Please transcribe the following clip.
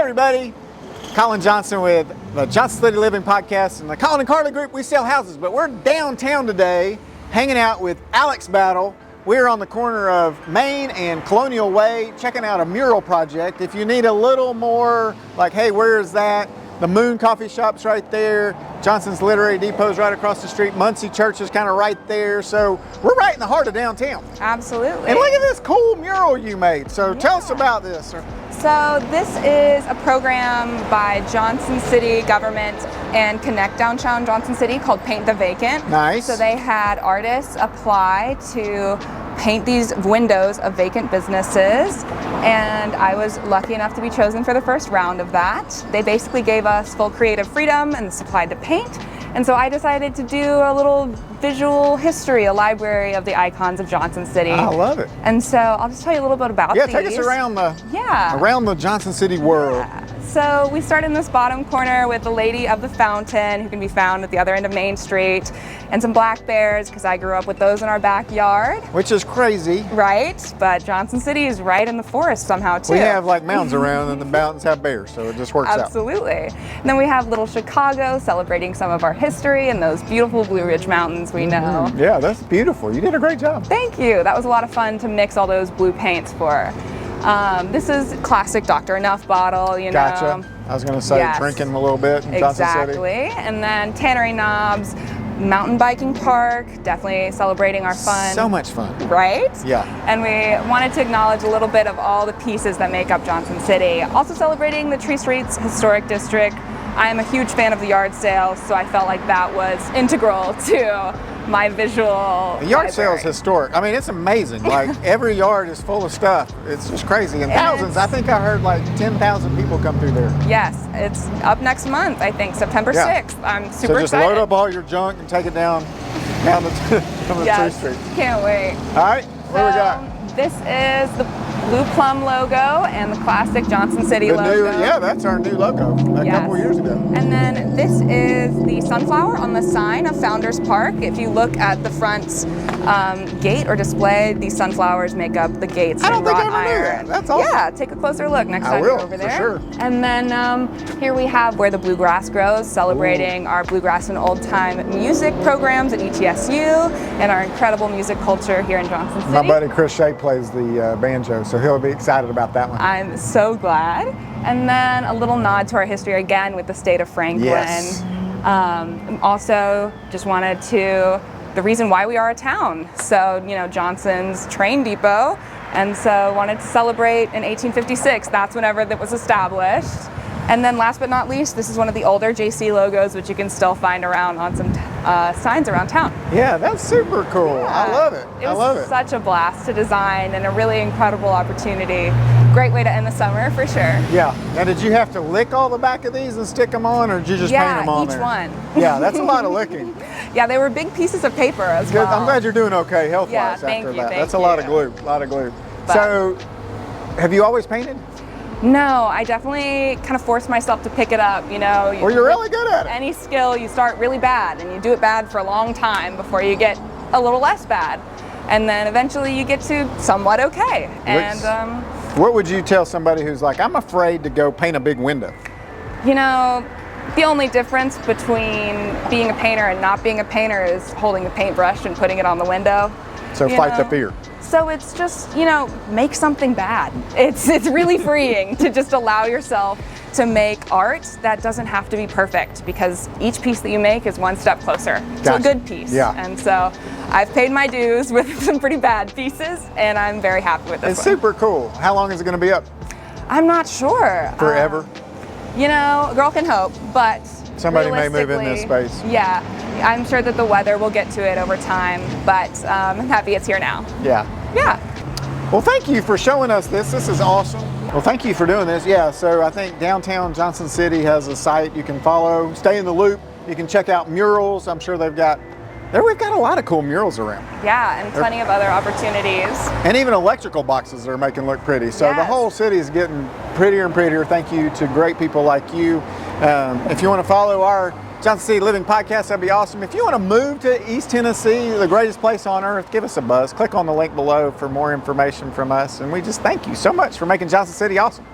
everybody, Colin Johnson with the Johnson City Living Podcast and the Colin and Carly Group. We sell houses, but we're downtown today hanging out with Alex Battle. We're on the corner of Main and Colonial Way checking out a mural project. If you need a little more like, hey, where is that? The Moon Coffee Shop's right there. Johnson's Literary Depot's right across the street. Muncie Church is kind of right there. So we're right in the heart of downtown. Absolutely. And look at this cool mural you made. So tell us about this. So this is a program by Johnson City Government and Connect Downtown Johnson City called Paint the Vacant. Nice. So they had artists apply to paint these windows of vacant businesses, and I was lucky enough to be chosen for the first round of that. They basically gave us full creative freedom and supplied the paint, and so I decided to do a little visual history, a library of the icons of Johnson City. I love it. And so I'll just tell you a little bit about these. Yeah, take us around the Johnson City world. Yeah. So we start in this bottom corner with the Lady of the Fountain, who can be found at the other end of Main Street, and some black bears, because I grew up with those in our backyard. Which is crazy. Right, but Johnson City is right in the forest somehow too. We have like mountains around and the mountains have bears, so it just works out. Absolutely. And then we have Little Chicago, celebrating some of our history and those beautiful Blue Ridge Mountains we know. Yeah, that's beautiful. You did a great job. Thank you. That was a lot of fun to mix all those blue paints for. This is classic Dr. Enough bottle, you know. Gotcha. I was going to say Yes. drinking a little bit in Johnson City. Exactly. And then Tannery Knobs, mountain biking park, definitely celebrating our fun. So much fun. Right? Yeah. And we wanted to acknowledge a little bit of all the pieces that make up Johnson City. Also celebrating the Tree Streets Historic District. I am a huge fan of the yard sale, so I felt like that was integral to my visual The yard sale library. is historic. I mean, it's amazing. Like, every yard is full of stuff. It's just crazy. And thousands. I think I heard like 10,000 people come through there. Yes, it's up next month, I think, September 6th. I'm super So just excited. load up all your junk and take it down the Yes, Tree Street. can't wait. All right, what do we got? This is the Blue Plum logo and the classic Johnson City The logo. yeah, that's our new logo a Yes. couple years ago. And then this is the sunflower on the sign of Founders Park. If you look at the front gate or display, these sunflowers make up the gates I don't in think I wrought ever knew iron. that. That's awesome. Yeah, take a closer look next I time will, you're over for there. sure. And then here we have Where the Bluegrass Grows, celebrating our bluegrass and old time music programs at ETSU and our incredible music culture here in Johnson City. My buddy Chris Shea plays the banjo, so he'll be excited about that one. I'm so glad. And then a little nod to our history again with the state of Franklin. Yes. Also, just wanted to, the reason why we are a town. So, you know, Johnson's train depot. And so wanted to celebrate in 1856. That's whenever that was established. And then last but not least, this is one of the older JC logos, which you can still find around on some signs around town. Yeah, that's super cool. I love it. It I love was it. such a blast to design and a really incredible opportunity. Great way to end the summer for sure. Yeah. Now, did you have to lick all the back of these and stick them on, or did you just paint them on each there? one. Yeah, that's a lot of licking. Yeah, they were big pieces of paper as Good. well. I'm glad you're doing okay health-wise Yeah, after thank you, that. thank That's a lot of you. glue. But- So, have you always painted? No, I definitely kind of forced myself to pick it up, you know. Well, you're really good at it. Any skill, you start really bad and you do it bad for a long time before you get a little less bad. And then eventually you get to somewhat okay. And, What would you tell somebody who's like, I'm afraid to go paint a big window? you know, the only difference between being a painter and not being a painter is holding the paintbrush and putting it on the window. So You fight the know? fear. So it's just, you know, make something bad. It's really freeing to just allow yourself to make art that doesn't have to be perfect, because each piece that you make is one step closer to a Gotcha. good piece. Yeah. And so I've paid my dues with some pretty bad pieces, and I'm very happy with this It's one. super cool. How long is it going to be up? I'm not sure. Forever? You know, a girl can hope, but Somebody may move in this realistically, space. Yeah, I'm sure that the weather will get to it over time, but I'm happy it's here now. Yeah. Yeah. Well, thank you for showing us this. This is awesome. Well, thank you for doing this. Yeah, so I think downtown Johnson City has a site you can follow. Stay in the loop. You can check out murals. I'm sure we've got a lot of cool murals around. Yeah, and plenty of other opportunities. And even electrical boxes they're making look pretty. So the Yes. whole city is getting prettier and prettier. Thank you to great people like you. If you want to follow our Johnson City Living Podcast, that'd be awesome. If you want to move to East Tennessee, the greatest place on earth, give us a buzz. Click on the link below for more information from us. And we just thank you so much for making Johnson City awesome.